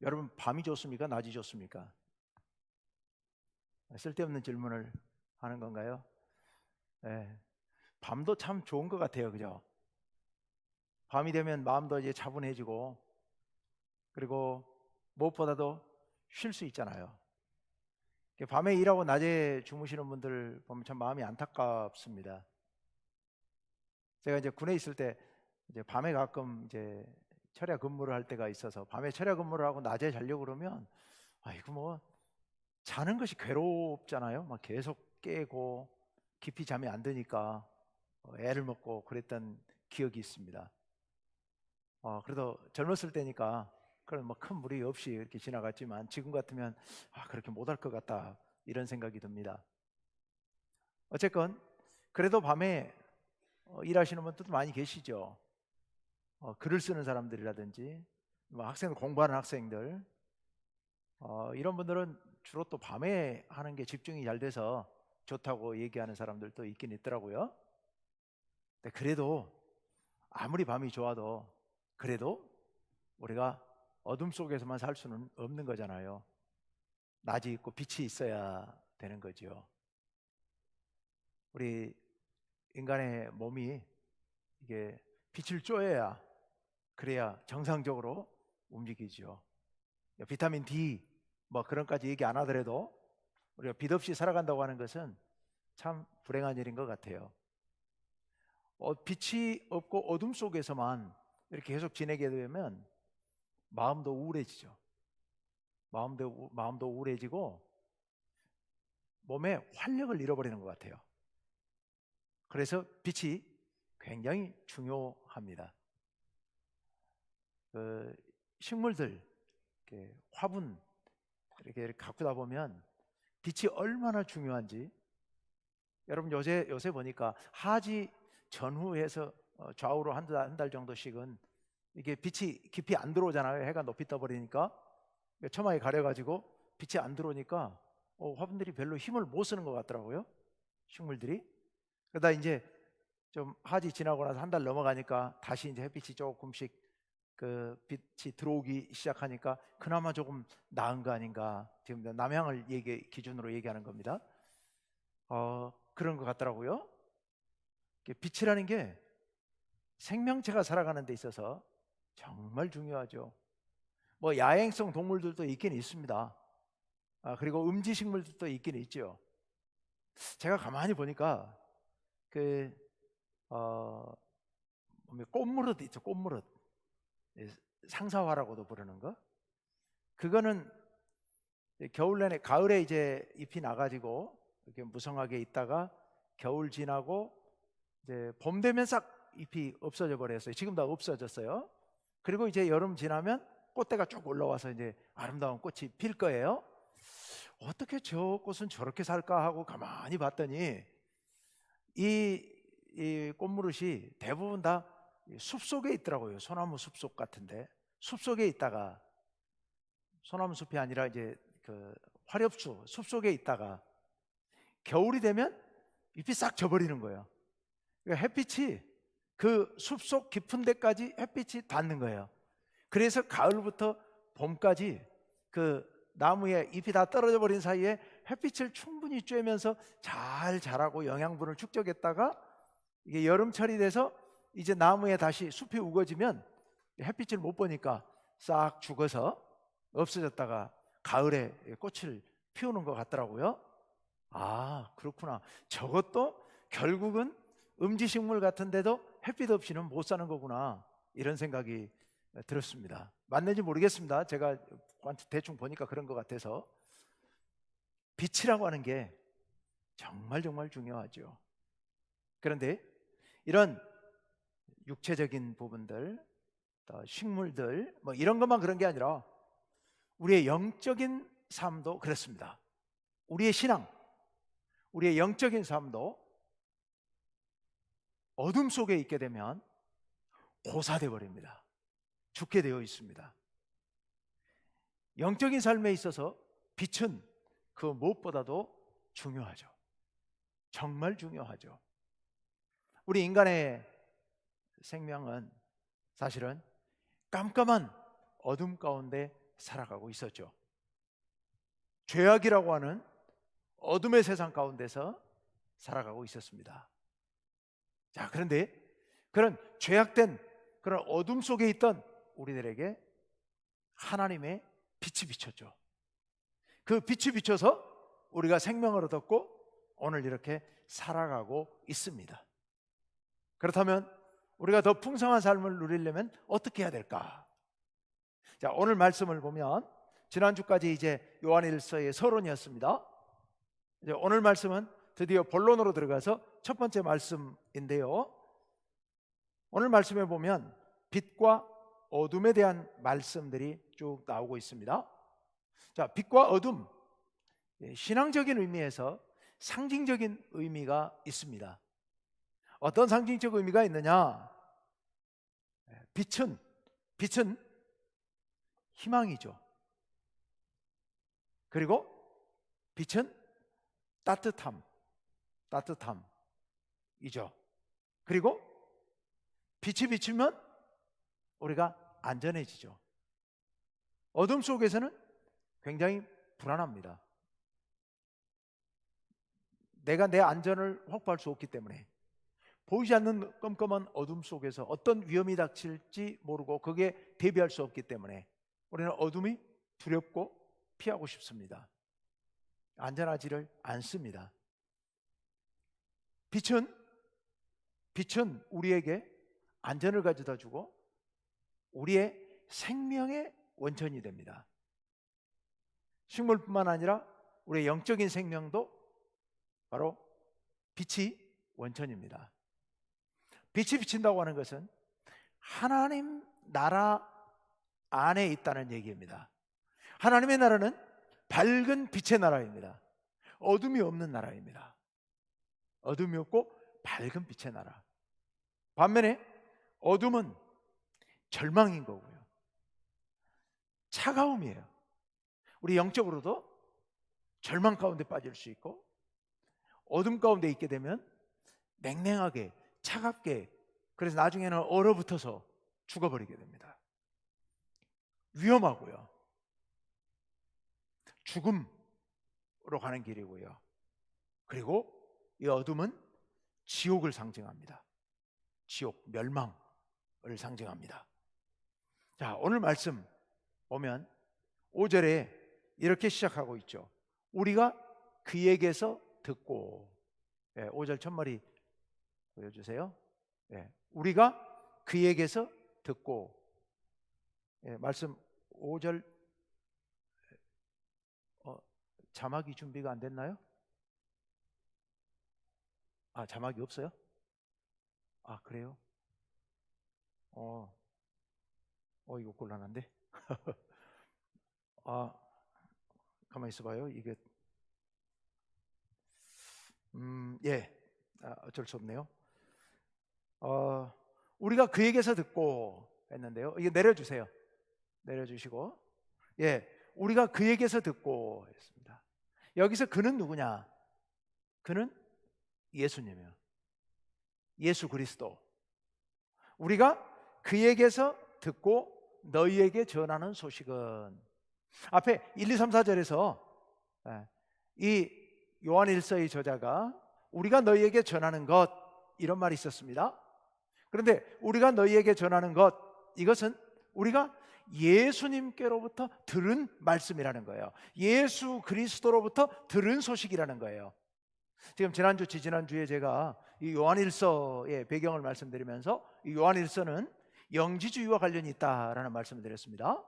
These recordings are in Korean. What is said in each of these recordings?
여러분, 밤이 좋습니까? 낮이 좋습니까? 쓸데없는 질문을 하는 건가요? 네. 밤도 참 좋은 것 같아요, 그죠? 밤이 되면 마음도 이제 차분해지고, 그리고 무엇보다도 쉴 수 있잖아요. 밤에 일하고 낮에 주무시는 분들 보면 참 마음이 안타깝습니다. 제가 이제 군에 있을 때 이제 밤에 가끔 이제 철야 근무를 할 때가 있어서 밤에 철야 근무를 하고 낮에 자려고 그러면 이거 뭐 자는 것이 괴롭잖아요. 막 계속 깨고 깊이 잠이 안 드니까 애를 먹고 그랬던 기억이 있습니다. 그래도 젊었을 때니까 그런 뭐 큰 무리 없이 이렇게 지나갔지만 지금 같으면 그렇게 못할 것 같다 이런 생각이 듭니다. 어쨌건 그래도 밤에 일하시는 분들도 많이 계시죠. 글을 쓰는 사람들이라든지 뭐 학생들 공부하는 학생들 이런 분들은 주로 또 밤에 하는 게 집중이 잘 돼서 좋다고 얘기하는 사람들도 있긴 있더라고요. 근데 그래도 아무리 밤이 좋아도 그래도 우리가 어둠 속에서만 살 수는 없는 거잖아요. 낮이 있고 빛이 있어야 되는 거죠. 우리 인간의 몸이 이게 빛을 쬐야 그래야 정상적으로 움직이죠. 비타민 D 뭐 그런까지 얘기 안 하더라도 우리가 빛 없이 살아간다고 하는 것은 참 불행한 일인 것 같아요. 빛이 없고 어둠 속에서만 이렇게 계속 지내게 되면 마음도 우울해지죠. 마음도 우울해지고 몸에 활력을 잃어버리는 것 같아요. 그래서 빛이 굉장히 중요합니다. 식물들 이렇게 화분 이렇게 가꾸다 보면 빛이 얼마나 중요한지 여러분 요새 보니까 하지 전후해서 좌우로 한 달 정도씩은 이게 빛이 깊이 안 들어오잖아요. 해가 높이 떠버리니까 처마에 가려가지고 빛이 안 들어오니까 화분들이 별로 힘을 못 쓰는 것 같더라고요. 식물들이. 그러다 이제 좀 하지 지나고 나서 한 달 넘어가니까 다시 이제 햇빛이 조금씩 그 빛이 들어오기 시작하니까 그나마 조금 나은 거 아닌가. 지금 남향을 기준으로 얘기하는 겁니다. 그런 것 같더라고요. 빛이라는 게 생명체가 살아가는 데 있어서 정말 중요하죠. 뭐 야행성 동물들도 있긴 있습니다. 그리고 음지식물들도 있긴 있죠. 제가 가만히 보니까 꽃무릇 있죠. 꽃무릇. 상사화라고도 부르는 거. 그거는 겨울 내내 가을에 이제 잎이 나가지고 이렇게 무성하게 있다가 겨울 지나고 이제 봄 되면 싹 잎이 없어져 버렸어요. 지금 다 없어졌어요. 그리고 이제 여름 지나면 꽃대가 쭉 올라와서 이제 아름다운 꽃이 필 거예요. 어떻게 저 꽃은 저렇게 살까 하고 가만히 봤더니 이 꽃무릇이 대부분 다 숲속에 있더라고요. 소나무 숲속 같은데 숲속에 있다가 소나무 숲이 아니라 이제 그 화렵수 숲속에 있다가 겨울이 되면 잎이 싹 져버리는 거예요. 그러니까 햇빛이 그 숲속 깊은 데까지 햇빛이 닿는 거예요. 그래서 가을부터 봄까지 그 나무에 잎이 다 떨어져 버린 사이에 햇빛을 충분히 쬐면서 잘 자라고 영양분을 축적했다가 이게 여름철이 돼서 이제 나무에 다시 숲이 우거지면 햇빛을 못 보니까 싹 죽어서 없어졌다가 가을에 꽃을 피우는 것 같더라고요. 그렇구나. 저것도 결국은 음지식물 같은데도 햇빛 없이는 못 사는 거구나 이런 생각이 들었습니다. 맞는지 모르겠습니다. 제가 대충 보니까 그런 것 같아서 빛이라고 하는 게 정말 중요하죠. 그런데 이런 육체적인 부분들, 식물들 뭐 이런 것만 그런 게 아니라 우리의 영적인 삶도 그렇습니다. 우리의 신앙, 우리의 영적인 삶도 어둠 속에 있게 되면 고사돼 버립니다. 죽게 되어 있습니다. 영적인 삶에 있어서 빛은 그 무엇보다도 중요하죠. 정말 중요하죠. 우리 인간의 생명은 사실은 깜깜한 어둠 가운데 살아가고 있었죠. 죄악이라고 하는 어둠의 세상 가운데서 살아가고 있었습니다. 자, 그런데 그런 죄악된 그런 어둠 속에 있던 우리들에게 하나님의 빛이 비쳤죠. 그 빛이 비쳐서 우리가 생명을 얻었고 오늘 이렇게 살아가고 있습니다. 그렇다면 우리가 더 풍성한 삶을 누리려면 어떻게 해야 될까? 자, 오늘 말씀을 보면 지난주까지 이제 요한일서의 서론이었습니다. 이제 오늘 말씀은 드디어 본론으로 들어가서 첫 번째 말씀인데요. 오늘 말씀에 보면 빛과 어둠에 대한 말씀들이 쭉 나오고 있습니다. 자, 빛과 어둠, 신앙적인 의미에서 상징적인 의미가 있습니다. 어떤 상징적 의미가 있느냐? 빛은 희망이죠. 그리고 빛은 따뜻함이죠. 그리고 빛이 비치면 우리가 안전해지죠. 어둠 속에서는 굉장히 불안합니다. 내가 내 안전을 확보할 수 없기 때문에 보이지 않는 껌껌한 어둠 속에서 어떤 위험이 닥칠지 모르고 거기에 대비할 수 없기 때문에 우리는 어둠이 두렵고 피하고 싶습니다. 안전하지를 않습니다. 빛은 우리에게 안전을 가져다 주고 우리의 생명의 원천이 됩니다. 식물뿐만 아니라 우리의 영적인 생명도 바로 빛이 원천입니다. 빛이 비친다고 하는 것은 하나님 나라 안에 있다는 얘기입니다. 하나님의 나라는 밝은 빛의 나라입니다. 어둠이 없는 나라입니다. 어둠이 없고 밝은 빛의 나라. 반면에 어둠은 절망인 거고요. 차가움이에요. 우리 영적으로도 절망 가운데 빠질 수 있고 어둠 가운데 있게 되면 냉랭하게 차갑게, 그래서 나중에는 얼어붙어서 죽어버리게 됩니다. 위험하고요. 죽음으로 가는 길이고요. 그리고 이 어둠은 지옥을 상징합니다. 지옥, 멸망을 상징합니다. 자, 오늘 말씀 보면 5절에 이렇게 시작하고 있죠. 우리가 그에게서 듣고, 5절 첫머리 보여주세요. 우리가 그에게서 듣고, 말씀 5절 자막이 준비가 안 됐나요? 자막이 없어요? 그래요? 이거 곤란한데. 가만히 있어봐요. 이게 어쩔 수 없네요. 우리가 그에게서 듣고 했는데요. 이게 내려주세요. 내려주시고, 우리가 그에게서 듣고 했습니다. 여기서 그는 누구냐? 그는 예수님이에요. 예수 그리스도. 우리가 그에게서 듣고 너희에게 전하는 소식은, 앞에 1, 2, 3, 4절에서 이 요한일서의 저자가 우리가 너희에게 전하는 것, 이런 말이 있었습니다. 그런데 우리가 너희에게 전하는 것, 이것은 우리가 예수님께로부터 들은 말씀이라는 거예요. 예수 그리스도로부터 들은 소식이라는 거예요. 지금 지난주, 지지난주에 제가 이 요한일서의 배경을 말씀드리면서 이 요한일서는 영지주의와 관련이 있다라는 말씀을 드렸습니다.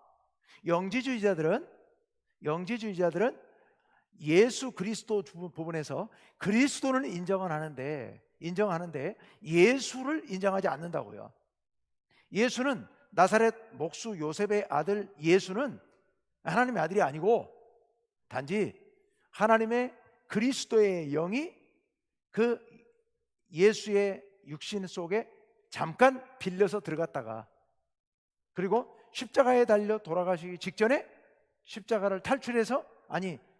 영지주의자들은 예수 그리스도 부분에서 그리스도는 인정하는데 예수를 인정하지 않는다고요. 예수는 나사렛 목수 요셉의 아들 예수는 하나님의 아들이 아니고 단지 하나님의 그리스도의 영이 그 예수의 육신 속에 잠깐 빌려서 들어갔다가, 그리고 십자가에 달려 돌아가시기 직전에 십자가를 탈출해서,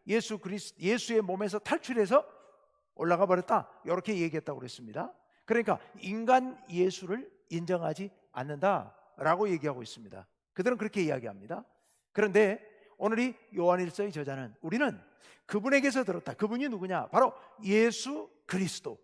예수의 몸에서 탈출해서 올라가 버렸다, 이렇게 얘기했다고 그랬습니다. 그러니까 인간 예수를 인정하지 않는다라고 얘기하고 있습니다. 그들은 그렇게 이야기합니다. 그런데 오늘 이 요한일서의 저자는 우리는 그분에게서 들었다. 그분이 누구냐? 바로 예수 그리스도.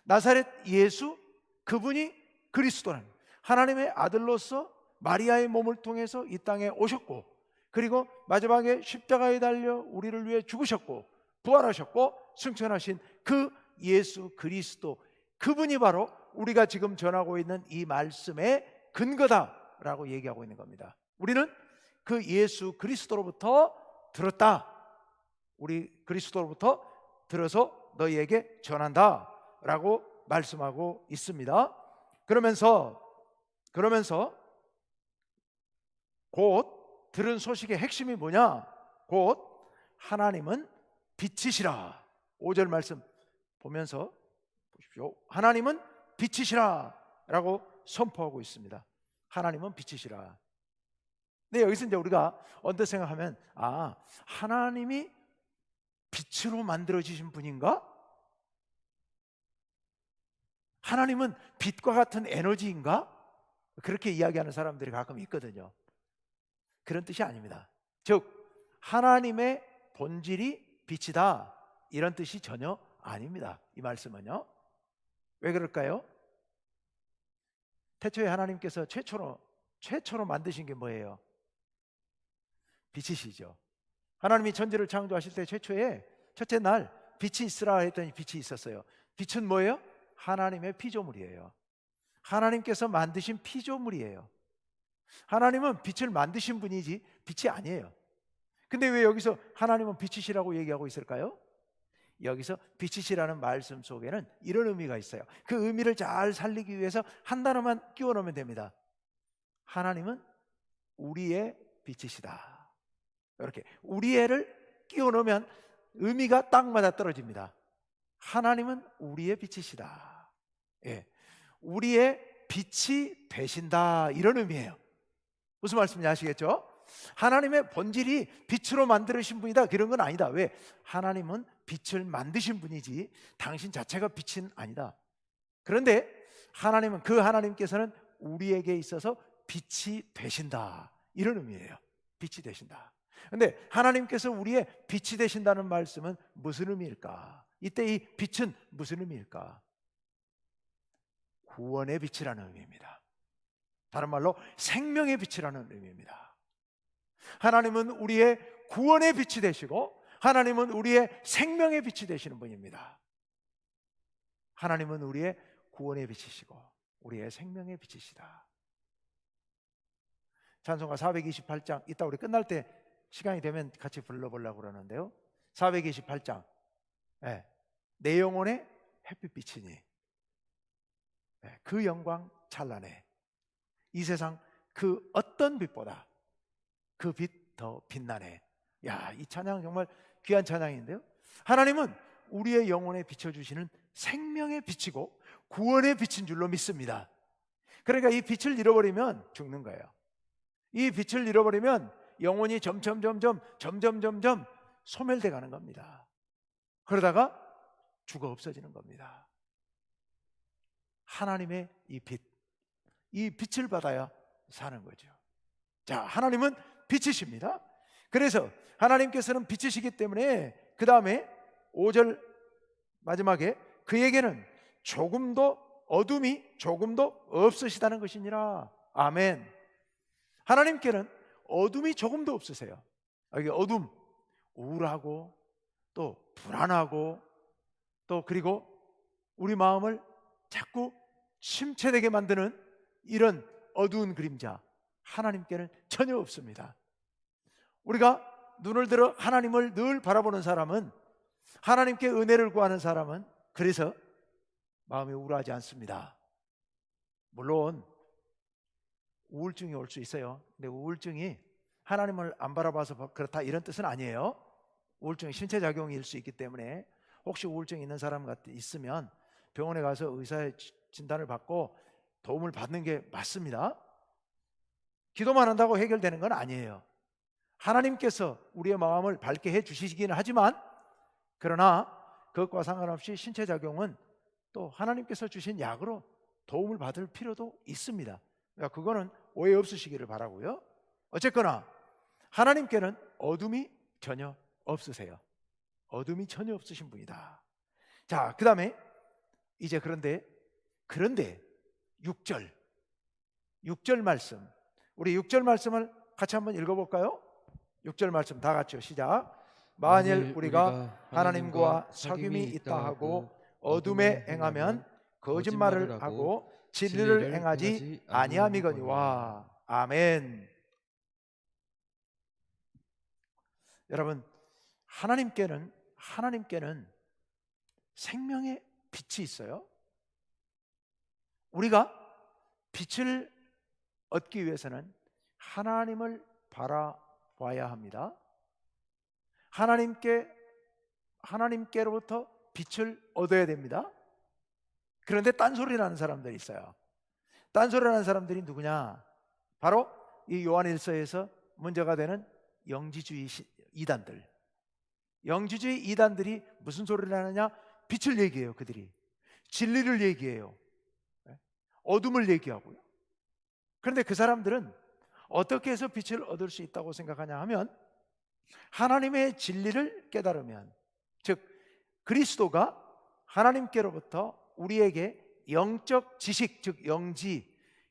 나사렛 예수, 그분이 그리스도라는 하나님의 아들로서 마리아의 몸을 통해서 이 땅에 오셨고, 그리고 마지막에 십자가에 달려 우리를 위해 죽으셨고 부활하셨고 승천하신 그 예수 그리스도, 그분이 바로 우리가 지금 전하고 있는 이 말씀의 근거다라고 얘기하고 있는 겁니다. 우리는 그 예수 그리스도로부터 들었다. 우리 그리스도로부터 들어서 너희에게 전한다 라고 말씀하고 있습니다. 그러면서 곧 들은 소식의 핵심이 뭐냐? 곧 하나님은 빛이시라. 5절 말씀 보면서 보십시오. 하나님은 빛이시라 라고 선포하고 있습니다. 하나님은 빛이시라. 근데 여기서 이제 우리가 언뜻 생각하면, 하나님이 빛으로 만들어지신 분인가? 하나님은 빛과 같은 에너지인가? 그렇게 이야기하는 사람들이 가끔 있거든요. 그런 뜻이 아닙니다. 즉 하나님의 본질이 빛이다, 이런 뜻이 전혀 아닙니다. 이 말씀은요. 왜 그럴까요? 태초에 하나님께서 최초로 만드신 게 뭐예요? 빛이시죠. 하나님이 천지를 창조하실 때 최초에 첫째 날 빛이 있으라 했더니 빛이 있었어요. 빛은 뭐예요? 하나님의 피조물이에요. 하나님께서 만드신 피조물이에요. 하나님은 빛을 만드신 분이지 빛이 아니에요. 근데 왜 여기서 하나님은 빛이시라고 얘기하고 있을까요? 여기서 빛이시라는 말씀 속에는 이런 의미가 있어요. 그 의미를 잘 살리기 위해서 한 단어만 끼워 넣으면 됩니다. 하나님은 우리의 빛이시다. 이렇게 우리의를 끼워 넣으면 의미가 딱 맞아 떨어집니다. 하나님은 우리의 빛이시다. 우리의 빛이 되신다, 이런 의미예요. 무슨 말씀인지 아시겠죠? 하나님의 본질이 빛으로 만드신 분이다, 그런 건 아니다. 왜? 하나님은 빛을 만드신 분이지 당신 자체가 빛은 아니다. 그런데 하나님은, 그 하나님께서는 우리에게 있어서 빛이 되신다, 이런 의미예요. 빛이 되신다. 그런데 하나님께서 우리의 빛이 되신다는 말씀은 무슨 의미일까? 이때 이 빛은 무슨 의미일까? 구원의 빛이라는 의미입니다. 다른 말로 생명의 빛이라는 의미입니다. 하나님은 우리의 구원의 빛이 되시고 하나님은 우리의 생명의 빛이 되시는 분입니다. 하나님은 우리의 구원의 빛이시고 우리의 생명의 빛이시다. 찬송가 428장, 이따 우리 끝날 때 시간이 되면 같이 불러보려고 그러는데요, 428장, 내 영혼의 햇빛이니 그 영광 찬란해. 이 세상 그 어떤 빛보다 그 빛 더 빛나네. 이 찬양 정말 귀한 찬양인데요, 하나님은 우리의 영혼에 비춰주시는 생명의 빛이고 구원의 빛인 줄로 믿습니다. 그러니까 이 빛을 잃어버리면 죽는 거예요. 이 빛을 잃어버리면 영혼이 점점 소멸돼 가는 겁니다. 그러다가 죽어 없어지는 겁니다. 하나님의 이 빛, 이 빛을 받아야 사는 거죠. 자, 하나님은 빛이십니다. 그래서 하나님께서는 빛이시기 때문에 그 다음에 5절 마지막에 그에게는 어둠이 조금도 없으시다는 것이니라. 아멘. 하나님께는 어둠이 조금도 없으세요. 여기 어둠, 우울하고 또 불안하고 또 그리고 우리 마음을 자꾸 침체되게 만드는 이런 어두운 그림자, 하나님께는 전혀 없습니다. 우리가 눈을 들어 하나님을 늘 바라보는 사람은, 하나님께 은혜를 구하는 사람은 그래서 마음이 우울하지 않습니다. 물론 우울증이 올 수 있어요. 근데 우울증이 하나님을 안 바라봐서 그렇다, 이런 뜻은 아니에요. 우울증이 신체작용일 수 있기 때문에 혹시 우울증 있는 사람 있으면 병원에 가서 의사의 진단을 받고 도움을 받는 게 맞습니다. 기도만 한다고 해결되는 건 아니에요. 하나님께서 우리의 마음을 밝게 해주시기는 하지만, 그러나 그것과 상관없이 신체작용은 또 하나님께서 주신 약으로 도움을 받을 필요도 있습니다. 그러니까 그거는 오해 없으시기를 바라고요. 어쨌거나 하나님께는 어둠이 전혀 없으세요. 어둠이 전혀 없으신 분이다. 자, 그 다음에 이제 그런데 6절 말씀, 우리 6절 말씀을 같이 한번 읽어볼까요? 6절 말씀 다 같이요. 시작. 만일 우리가 하나님과 사귐이 있다 하고 어둠에 행하면 거짓말을 하고 진리를 행하지 아니함이거니와. 아멘. 여러분, 하나님께는 생명의 빛이 있어요. 우리가 빛을 얻기 위해서는 하나님을 바라봐야 합니다. 하나님께로부터 빛을 얻어야 됩니다. 그런데 딴소리 나는 사람들이 있어요. 딴소리 나는 사람들이 누구냐? 바로 이 요한일서에서 문제가 되는 영지주의 이단들. 영지주의 이단들이 무슨 소리를 하느냐? 빛을 얘기해요. 그들이 진리를 얘기해요. 어둠을 얘기하고요. 그런데 그 사람들은 어떻게 해서 빛을 얻을 수 있다고 생각하냐 하면, 하나님의 진리를 깨달으면, 즉 그리스도가 하나님께로부터 우리에게 영적 지식, 즉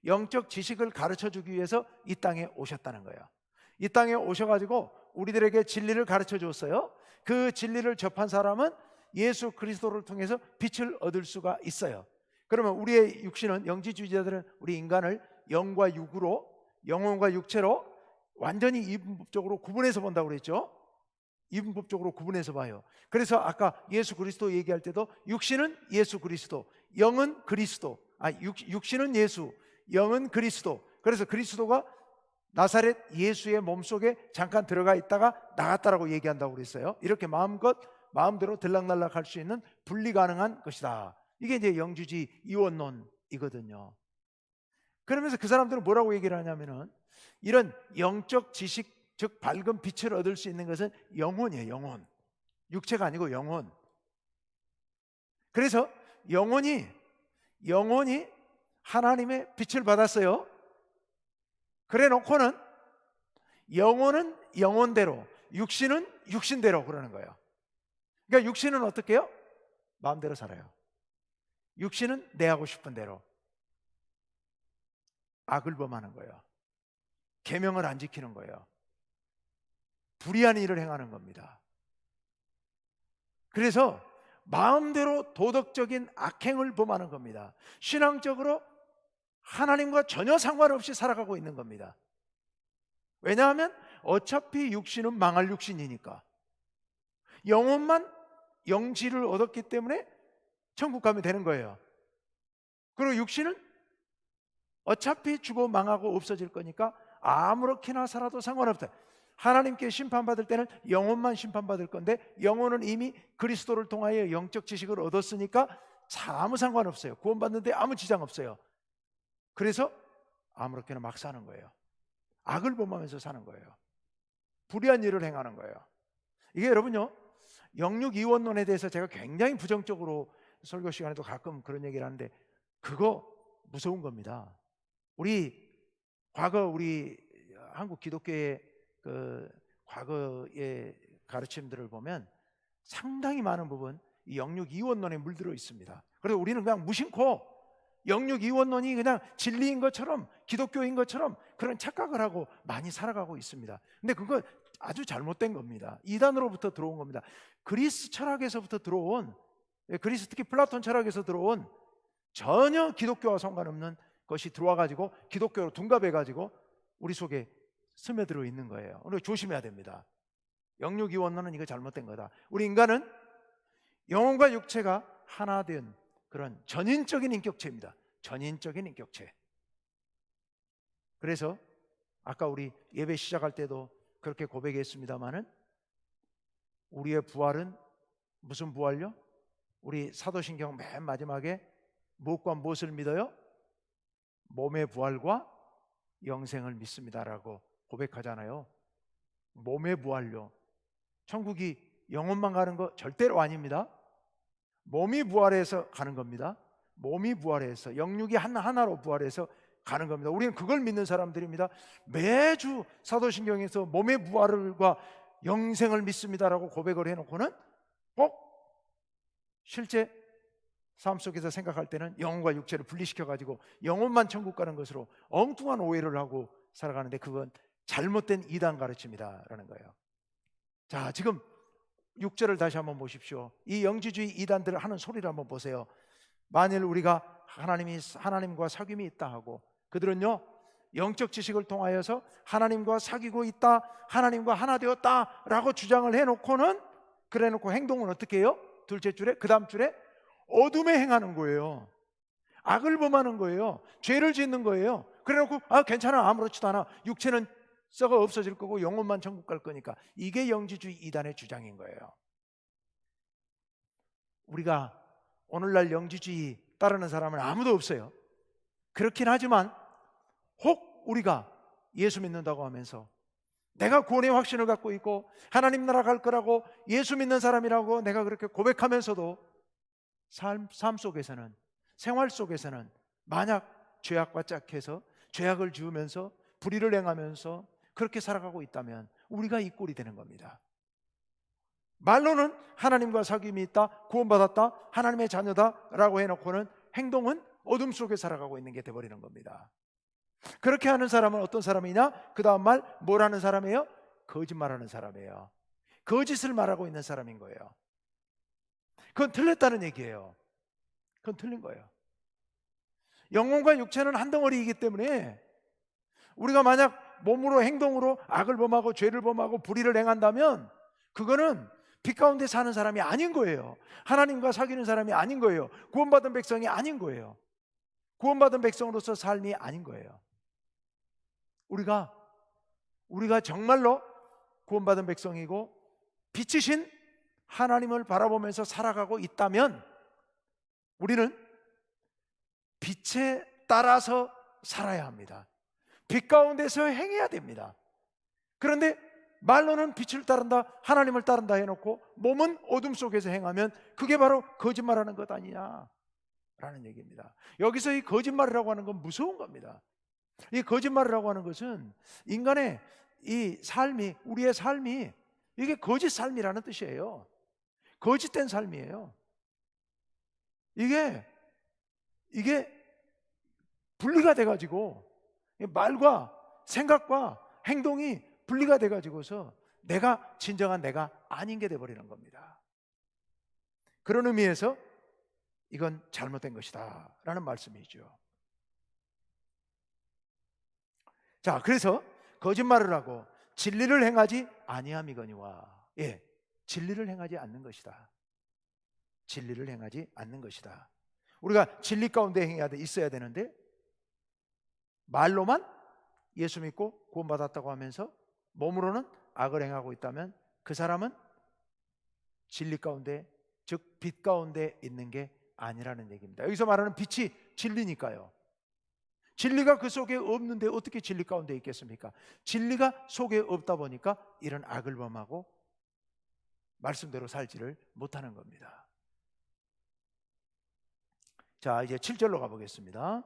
영적 지식을 가르쳐 주기 위해서 이 땅에 오셨다는 거예요. 이 땅에 오셔가지고 우리들에게 진리를 가르쳐 줬어요. 그 진리를 접한 사람은 예수 그리스도를 통해서 빛을 얻을 수가 있어요. 그러면 우리의 육신은, 영지주의자들은 우리 인간을 영과 육으로, 영혼과 육체로 완전히 이분법적으로 구분해서 본다고 그랬죠. 이분법적으로 구분해서 봐요. 그래서 아까 예수 그리스도 얘기할 때도 육신은 예수 그리스도, 영은 그리스도, 육신은 예수, 영은 그리스도. 그래서 그리스도가 나사렛 예수의 몸속에 잠깐 들어가 있다가 나갔다라고 얘기한다고 그랬어요. 이렇게 마음대로 들락날락할 수 있는 분리 가능한 것이다. 이게 이제 영주주의 이원론이거든요. 그러면서 그 사람들은 뭐라고 얘기를 하냐면은, 이런 영적 지식, 즉 밝은 빛을 얻을 수 있는 것은 영혼이에요. 영혼, 육체가 아니고 영혼. 그래서 영혼이 하나님의 빛을 받았어요. 그래 놓고는 영혼은 영혼대로, 육신은 육신대로 그러는 거예요. 그러니까 육신은 어떻게 해요? 마음대로 살아요. 육신은 내 하고 싶은 대로 악을 범하는 거예요. 계명을 안 지키는 거예요. 불의한 일을 행하는 겁니다. 그래서 마음대로 도덕적인 악행을 범하는 겁니다. 신앙적으로 하나님과 전혀 상관없이 살아가고 있는 겁니다. 왜냐하면 어차피 육신은 망할 육신이니까. 영혼만 영지를 얻었기 때문에 천국 가면 되는 거예요. 그리고 육신은 어차피 죽어 망하고 없어질 거니까 아무렇게나 살아도 상관없다. 하나님께 심판받을 때는 영혼만 심판받을 건데, 영혼은 이미 그리스도를 통하여 영적 지식을 얻었으니까 아무 상관없어요. 구원받는데 아무 지장 없어요. 그래서 아무렇게나 막 사는 거예요. 악을 범하면서 사는 거예요. 불의한 일을 행하는 거예요. 이게 여러분요, 영육 이원론에 대해서 제가 굉장히 부정적으로 설교 시간에도 가끔 그런 얘기를 하는데, 그거 무서운 겁니다. 과거 우리 한국 기독교의 그 과거의 가르침들을 보면 상당히 많은 부분 이 영육 이원론에 물들어 있습니다. 그래서 우리는 그냥 무심코 영육 이원론이 그냥 진리인 것처럼, 기독교인 것처럼 그런 착각을 하고 많이 살아가고 있습니다. 근데 그거 아주 잘못된 겁니다. 이단으로부터 들어온 겁니다. 그리스 철학에서부터 들어온, 그리스 특히 플라톤 철학에서 들어온, 전혀 기독교와 상관없는 것이 들어와가지고 기독교로 둔갑해가지고 우리 속에 스며들어 있는 거예요. 우리가 조심해야 됩니다. 영육이원론은 이거 잘못된 거다. 우리 인간은 영혼과 육체가 하나 된 그런 전인적인 인격체입니다. 전인적인 인격체. 그래서 아까 우리 예배 시작할 때도 그렇게 고백했습니다마는, 우리의 부활은 무슨 부활요? 우리 사도신경 맨 마지막에 무엇과 무엇을 믿어요? 몸의 부활과 영생을 믿습니다라고 고백하잖아요. 몸의 부활요. 천국이 영혼만 가는 거 절대로 아닙니다. 몸이 부활해서 가는 겁니다. 몸이 부활해서, 영육이 하나로 부활해서 가는 겁니다. 우리는 그걸 믿는 사람들입니다. 매주 사도신경에서 몸의 부활과 영생을 믿습니다라고 고백을 해놓고는 꼭 실제 삶 속에서 생각할 때는 영혼과 육체를 분리시켜가지고 영혼만 천국 가는 것으로 엉뚱한 오해를 하고 살아가는데, 그건 잘못된 이단 가르침이다라는 거예요. 자, 지금 6절을 다시 한번 보십시오. 이 영지주의 이단들을 하는 소리를 한번 보세요. 만일 우리가 하나님과 사귐이 있다 하고, 그들은요 영적 지식을 통하여서 하나님과 사귀고 있다, 하나님과 하나 되었다 라고 주장을 해놓고는, 그래놓고 행동은 어떻게 해요? 둘째 줄에, 그 다음 줄에 어둠에 행하는 거예요. 악을 범하는 거예요. 죄를 짓는 거예요. 그래놓고 괜찮아, 아무렇지도 않아, 육체는 썩어 없어질 거고 영혼만 천국 갈 거니까. 이게 영지주의 이단의 주장인 거예요. 우리가 오늘날 영지주의 따르는 사람은 아무도 없어요. 그렇긴 하지만 혹 우리가 예수 믿는다고 하면서 내가 구원의 확신을 갖고 있고 하나님 나라 갈 거라고 예수 믿는 사람이라고 내가 그렇게 고백하면서도 삶 속에서는, 생활 속에서는 만약 죄악과 짝해서 죄악을 지으면서 불의를 행하면서 그렇게 살아가고 있다면 우리가 이 꼴이 되는 겁니다. 말로는 하나님과 사귐이 있다, 구원받았다, 하나님의 자녀다라고 해놓고는 행동은 어둠 속에 살아가고 있는 게 돼버리는 겁니다. 그렇게 하는 사람은 어떤 사람이냐? 그 다음 말 뭘 하는 사람이에요? 거짓말하는 사람이에요. 거짓을 말하고 있는 사람인 거예요. 그건 틀렸다는 얘기예요. 그건 틀린 거예요. 영혼과 육체는 한 덩어리이기 때문에 우리가 만약 몸으로 행동으로 악을 범하고 죄를 범하고 불의를 행한다면 그거는 빛 가운데 사는 사람이 아닌 거예요. 하나님과 사귀는 사람이 아닌 거예요. 구원받은 백성이 아닌 거예요. 구원받은 백성으로서 삶이 아닌 거예요. 우리가 정말로 구원받은 백성이고 빛이신 하나님을 바라보면서 살아가고 있다면 우리는 빛에 따라서 살아야 합니다. 빛 가운데서 행해야 됩니다. 그런데 말로는 빛을 따른다, 하나님을 따른다 해놓고 몸은 어둠 속에서 행하면 그게 바로 거짓말하는 것 아니냐라는 얘기입니다. 여기서 이 거짓말이라고 하는 건 무서운 겁니다. 이 거짓말이라고 하는 것은 인간의 이 삶이, 우리의 삶이 이게 거짓 삶이라는 뜻이에요. 거짓된 삶이에요. 이게 분리가 돼가지고 말과 생각과 행동이 분리가 돼가지고서 내가 진정한 내가 아닌 게 돼버리는 겁니다. 그런 의미에서 이건 잘못된 것이다 라는 말씀이죠. 자, 그래서 거짓말을 하고 진리를 행하지 아니함이거니와, 진리를 행하지 않는 것이다. 진리를 행하지 않는 것이다. 우리가 진리 가운데 있어야 되는데 말로만 예수 믿고 구원받았다고 하면서 몸으로는 악을 행하고 있다면 그 사람은 진리 가운데, 즉 빛 가운데 있는 게 아니라는 얘기입니다. 여기서 말하는 빛이 진리니까요. 진리가 그 속에 없는데 어떻게 진리 가운데 있겠습니까? 진리가 속에 없다 보니까 이런 악을 범하고 말씀대로 살지를 못하는 겁니다. 자, 이제 7절로 가보겠습니다.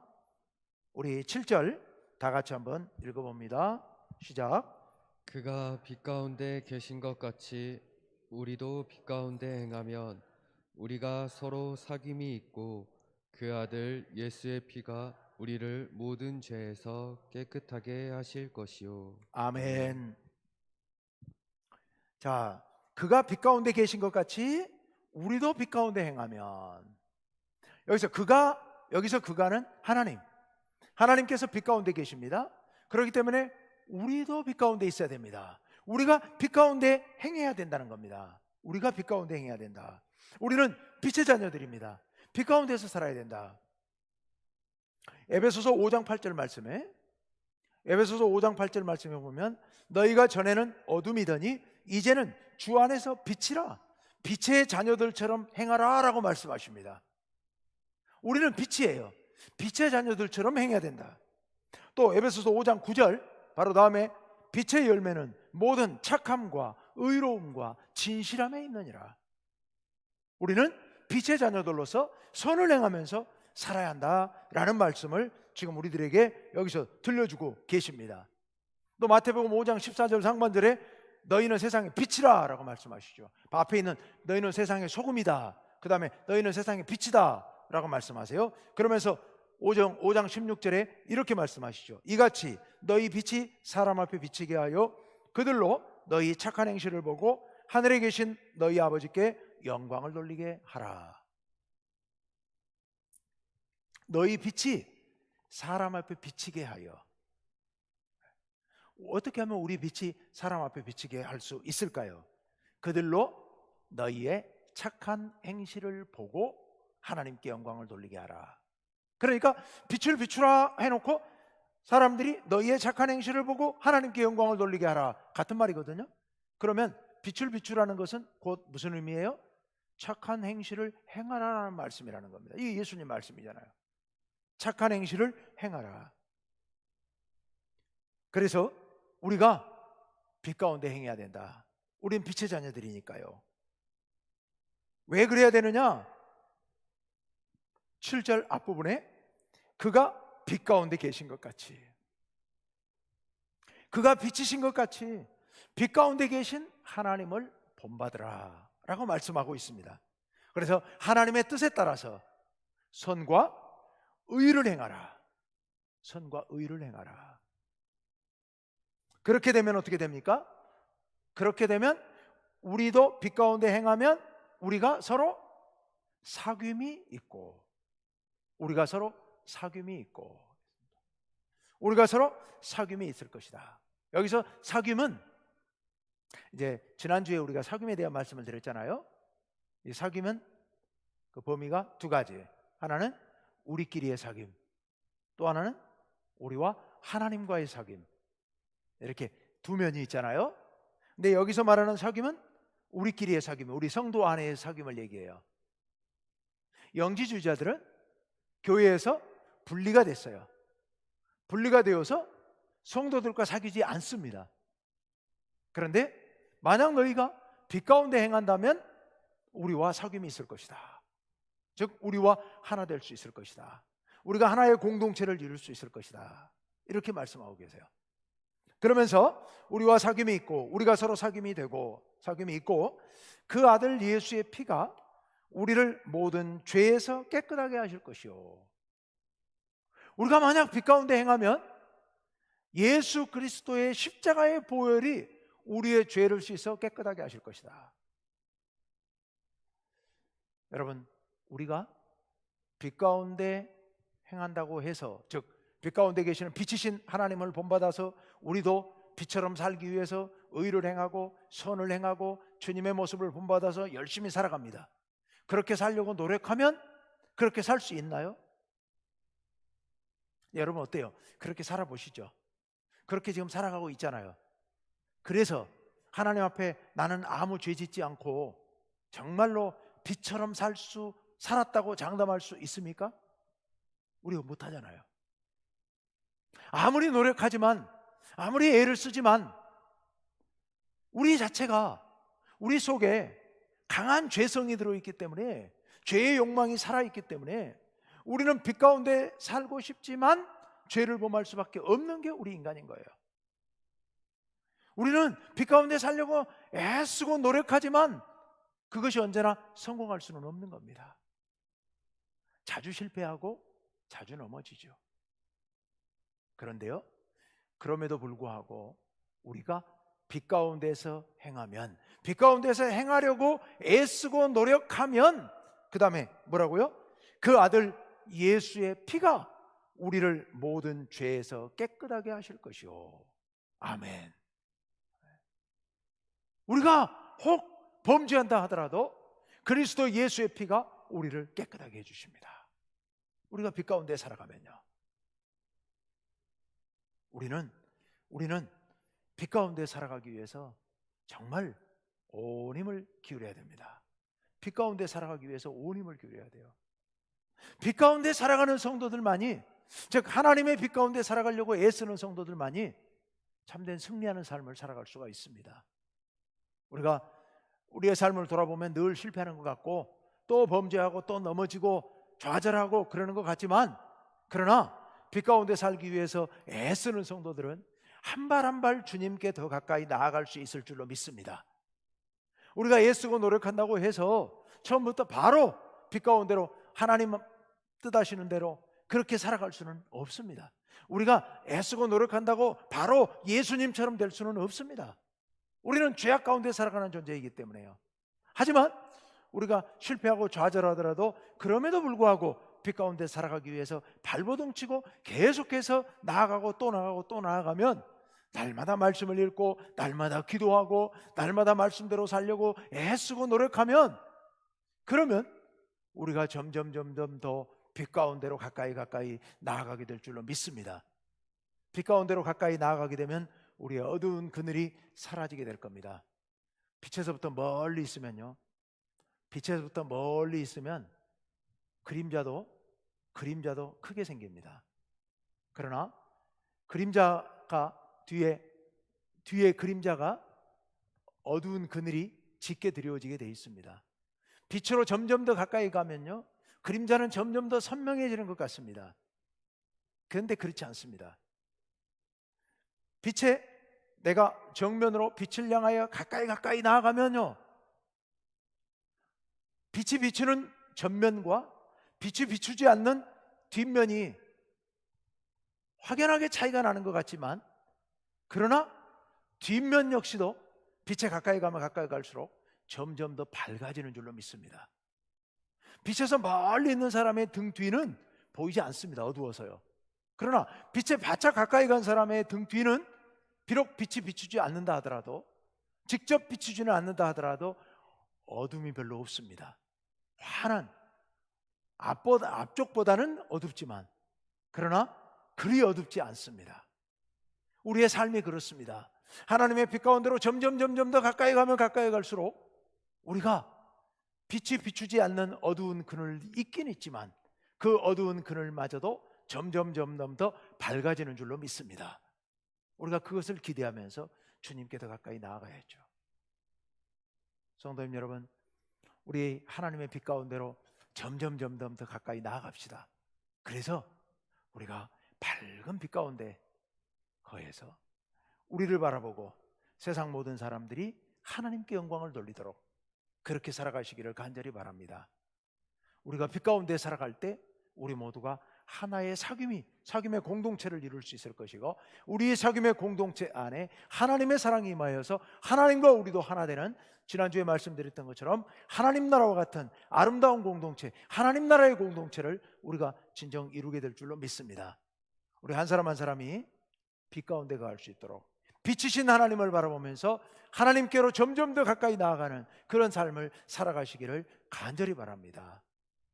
우리 7절 다 같이 한번 읽어봅니다. 시작. 그가 빛 가운데 계신 것 같이 우리도 빛 가운데 행하면 우리가 서로 사귐이 있고 그 아들 예수의 피가 우리를 모든 죄에서 깨끗하게 하실 것이요. 아멘. 자, 그가 빛 가운데 계신 것 같이 우리도 빛 가운데 행하면, 여기서 그가는 하나님께서 빛 가운데 계십니다. 그렇기 때문에 우리도 빛 가운데 있어야 됩니다. 우리가 빛 가운데 행해야 된다는 겁니다. 우리가 빛 가운데 행해야 된다. 우리는 빛의 자녀들입니다. 빛 가운데서 살아야 된다. 에베소서 5장 8절 말씀에 보면 너희가 전에는 어둠이더니 이제는 주 안에서 빛이라, 빛의 자녀들처럼 행하라 라고 말씀하십니다. 우리는 빛이에요. 빛의 자녀들처럼 행해야 된다. 또 에베소서 5장 9절 바로 다음에 빛의 열매는 모든 착함과 의로움과 진실함에 있느니라. 우리는 빛의 자녀들로서 선을 행하면서 살아야 한다라는 말씀을 지금 우리들에게 여기서 들려주고 계십니다. 또 마태복음 5장 14절 상반절에 너희는 세상의 빛이라 라고 말씀하시죠. 앞에 있는 너희는 세상의 소금이다, 그 다음에 너희는 세상의 빛이다 라고 말씀하세요. 그러면서 5장 16절에 이렇게 말씀하시죠. 이같이 너희 빛이 사람 앞에 비치게 하여 그들로 너희 착한 행실을 보고 하늘에 계신 너희 아버지께 영광을 돌리게 하라. 너희 빛이 사람 앞에 비치게 하여. 어떻게 하면 우리 빛이 사람 앞에 비치게 할 수 있을까요? 그들로 너희의 착한 행실을 보고 하나님께 영광을 돌리게 하라. 그러니까 빛을 비추라 해놓고 사람들이 너희의 착한 행실을 보고 하나님께 영광을 돌리게 하라, 같은 말이거든요. 그러면 빛을 비추라는 것은 곧 무슨 의미예요? 착한 행실을 행하라는 말씀이라는 겁니다. 이게 예수님 말씀이잖아요. 착한 행실을 행하라. 그래서 우리가 빛 가운데 행해야 된다. 우린 빛의 자녀들이니까요. 왜 그래야 되느냐? 7절 앞부분에 그가 빛 가운데 계신 것 같이, 그가 빛이신 것 같이 빛 가운데 계신 하나님을 본받으라 라고 말씀하고 있습니다. 그래서 하나님의 뜻에 따라서 선과 의를 행하라. 선과 의를 행하라. 그렇게 되면 어떻게 됩니까? 그렇게 되면 우리도 빛 가운데 행하면 우리가 서로 사귐이 있고, 우리가 서로 사귐이 있을 것이다. 여기서 사귐은 이제 지난주에 우리가 사귐에 대한 말씀을 드렸잖아요. 이 사귐은 그 범위가 두 가지. 하나는 우리끼리의 사귐, 또 하나는 우리와 하나님과의 사귐. 이렇게 두 면이 있잖아요. 근데 여기서 말하는 사귐은 우리끼리의 사귐, 우리 성도 안에의 사귐을 얘기해요. 영지주의자들은 교회에서 분리가 됐어요. 분리가 되어서 성도들과 사귀지 않습니다. 그런데 만약 너희가 빛 가운데 행한다면 우리와 사귐이 있을 것이다. 즉 우리와 하나 될 수 있을 것이다. 우리가 하나의 공동체를 이룰 수 있을 것이다. 이렇게 말씀하고 계세요. 그러면서 우리와 사귐이 있고, 우리가 서로 사귐이 되고, 사귐이 있고, 그 아들 예수의 피가 우리를 모든 죄에서 깨끗하게 하실 것이요. 우리가 만약 빛 가운데 행하면 예수 그리스도의 십자가의 보혈이 우리의 죄를 씻어 깨끗하게 하실 것이다. 여러분, 우리가 빛 가운데 행한다고 해서, 즉 빛 가운데 계시는 빛이신 하나님을 본받아서 우리도 빛처럼 살기 위해서 의를 행하고 선을 행하고 주님의 모습을 본받아서 열심히 살아갑니다. 그렇게 살려고 노력하면 그렇게 살 수 있나요? 여러분 어때요? 그렇게 살아보시죠. 그렇게 지금 살아가고 있잖아요. 그래서 하나님 앞에 나는 아무 죄 짓지 않고 정말로 빛처럼 살았다고 장담할 수 있습니까? 우리가 못하잖아요. 아무리 노력하지만, 아무리 애를 쓰지만 우리 자체가, 우리 속에 강한 죄성이 들어있기 때문에, 죄의 욕망이 살아있기 때문에 우리는 빛 가운데 살고 싶지만 죄를 범할 수밖에 없는 게 우리 인간인 거예요. 우리는 빛 가운데 살려고 애쓰고 노력하지만 그것이 언제나 성공할 수는 없는 겁니다. 자주 실패하고 자주 넘어지죠. 그런데요, 그럼에도 불구하고 우리가 빛 가운데서 행하면, 빛 가운데서 행하려고 애쓰고 노력하면, 그 다음에 뭐라고요? 그 아들 예수의 피가 우리를 모든 죄에서 깨끗하게 하실 것이요. 아멘. 우리가 혹 범죄한다 하더라도 그리스도 예수의 피가 우리를 깨끗하게 해주십니다. 우리가 빛 가운데 살아가면요, 우리는 빛 가운데 살아가기 위해서 정말 온 힘을 기울여야 됩니다. 빛 가운데 살아가기 위해서 온 힘을 기울여야 돼요. 빛 가운데 살아가는 성도들만이, 즉 하나님의 빛 가운데 살아가려고 애쓰는 성도들만이 참된 승리하는 삶을 살아갈 수가 있습니다. 우리가 우리의 삶을 돌아보면 늘 실패하는 것 같고, 또 범죄하고 또 넘어지고 좌절하고 그러는 것 같지만, 그러나 빛 가운데 살기 위해서 애쓰는 성도들은 한 발 한 발 주님께 더 가까이 나아갈 수 있을 줄로 믿습니다. 우리가 애쓰고 노력한다고 해서 처음부터 바로 빛 가운데로 하나님 뜻하시는 대로 그렇게 살아갈 수는 없습니다. 우리가 애쓰고 노력한다고 바로 예수님처럼 될 수는 없습니다. 우리는 죄악 가운데 살아가는 존재이기 때문에요. 하지만 우리가 실패하고 좌절하더라도 그럼에도 불구하고 빛 가운데 살아가기 위해서 발버둥 치고 계속해서 나아가고 또 나아가고 또 나아가면, 날마다 말씀을 읽고 날마다 기도하고 날마다 말씀대로 살려고 애쓰고 노력하면, 그러면 우리가 점점 더 빛 가운데로 가까이 나아가게 될 줄로 믿습니다. 빛 가운데로 가까이 나아가게 되면 우리의 어두운 그늘이 사라지게 될 겁니다. 빛에서부터 멀리 있으면요, 빛에서부터 멀리 있으면 그림자도 크게 생깁니다. 그러나 그림자가 뒤에 그림자가 어두운 그늘이 짙게 드리워지게 되어 있습니다. 빛으로 점점 더 가까이 가면요, 그림자는 점점 더 선명해지는 것 같습니다. 그런데 그렇지 않습니다. 빛에 내가 정면으로 빛을 향하여 가까이 나아가면요, 빛이 비추는 전면과 빛이 비추지 않는 뒷면이 확연하게 차이가 나는 것 같지만, 그러나 뒷면 역시도 빛에 가까이 가면 가까이 갈수록 점점 더 밝아지는 줄로 믿습니다. 빛에서 멀리 있는 사람의 등 뒤는 보이지 않습니다. 어두워서요. 그러나 빛에 바짝 가까이 간 사람의 등 뒤는 비록 빛이 비추지 않는다 하더라도, 직접 비추지는 않는다 하더라도 어둠이 별로 없습니다. 환한 앞쪽보다는 어둡지만, 그러나 그리 어둡지 않습니다. 우리의 삶이 그렇습니다. 하나님의 빛 가운데로 점점 더 가까이 가면 가까이 갈수록 우리가 빛이 비추지 않는 어두운 그늘이 있긴 있지만, 그 어두운 그늘마저도 점점 더 밝아지는 줄로 믿습니다. 우리가 그것을 기대하면서 주님께 더 가까이 나아가야죠. 성도님 여러분, 우리 하나님의 빛 가운데로 점점 더 가까이 나아갑시다. 그래서 우리가 밝은 빛 가운데 거해서 우리를 바라보고 세상 모든 사람들이 하나님께 영광을 돌리도록 그렇게 살아가시기를 간절히 바랍니다. 우리가 빛 가운데 살아갈 때 우리 모두가 하나의 사귐의 공동체를 이룰 수 있을 것이고, 우리의 사귐의 공동체 안에 하나님의 사랑이 임하여서 하나님과 우리도 하나 되는, 지난주에 말씀드렸던 것처럼 하나님 나라와 같은 아름다운 공동체, 하나님 나라의 공동체를 우리가 진정 이루게 될 줄로 믿습니다. 우리 한 사람 한 사람이 빛 가운데 가할 수 있도록 빛이신 하나님을 바라보면서 하나님께로 점점 더 가까이 나아가는 그런 삶을 살아가시기를 간절히 바랍니다.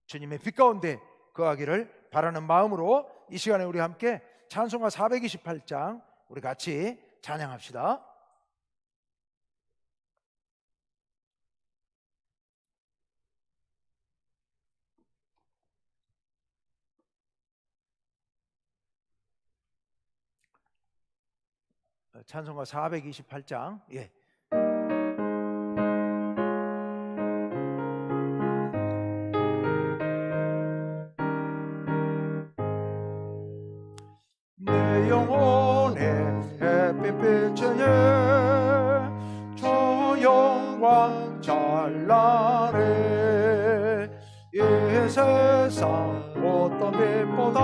주님의 빛 가운데 거하기를 바라는 마음으로 이 시간에 우리 함께 찬송가 428장 우리 같이 찬양합시다. 찬송가 428장. 예. 내 영혼의 햇빛 비추니 저 영광 찬란해. 이 세상 어떤 빛보다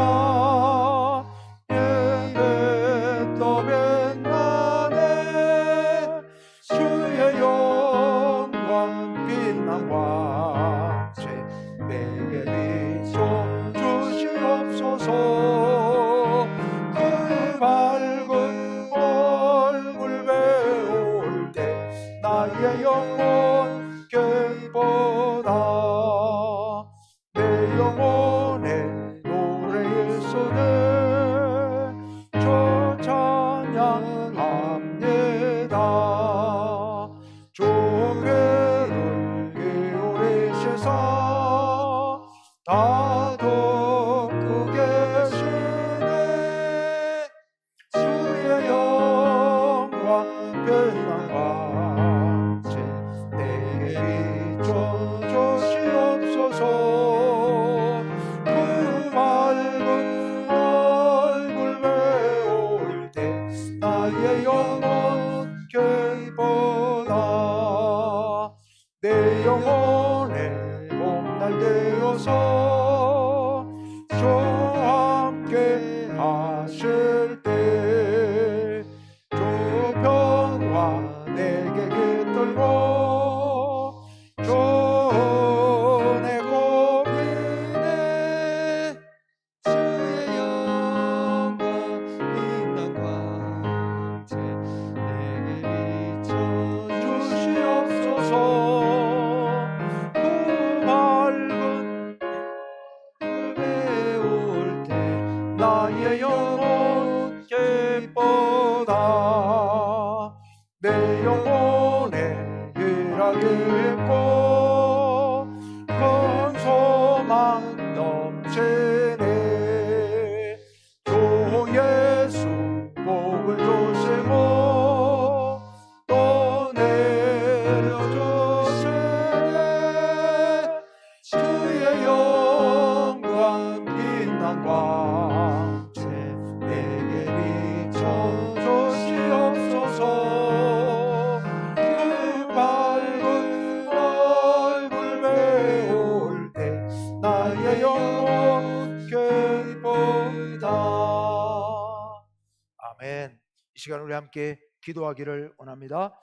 더 빛나네. 주의 영광 빛난 광채 내게 비춰 주시옵소서. 그 밝은 얼굴 배울 때 나의 영혼 객보다 내 영혼의 노래일 소는 저 찬양합니다. 조개를 기울이시사 다더 크게 시네. 주의 영광 빛난 광채 내게 비춰 주시옵소서. 그 밝은 나의 영혼 기뻐라. 내 영혼의 봄날 되어서 주와 함께 하실 때 주 평화 내게 깃들고 주 내 고민에 주의 영광 빛난 광채 내게 주시옵소서. 그 맑은 배울 때 나의 영혼 기뻐다. 내 영혼에 희락이 있고 큰 소망 넘치네. 주 예수 복을 주시고 또 내려주시네. 주의 영광 빛난 광채 내게 비춰주시옵소서. 그 밝은 얼굴 배울 때 나의 영혼 기쁘다. 아멘. 이 시간 우리 함께 기도하기를 원합니다.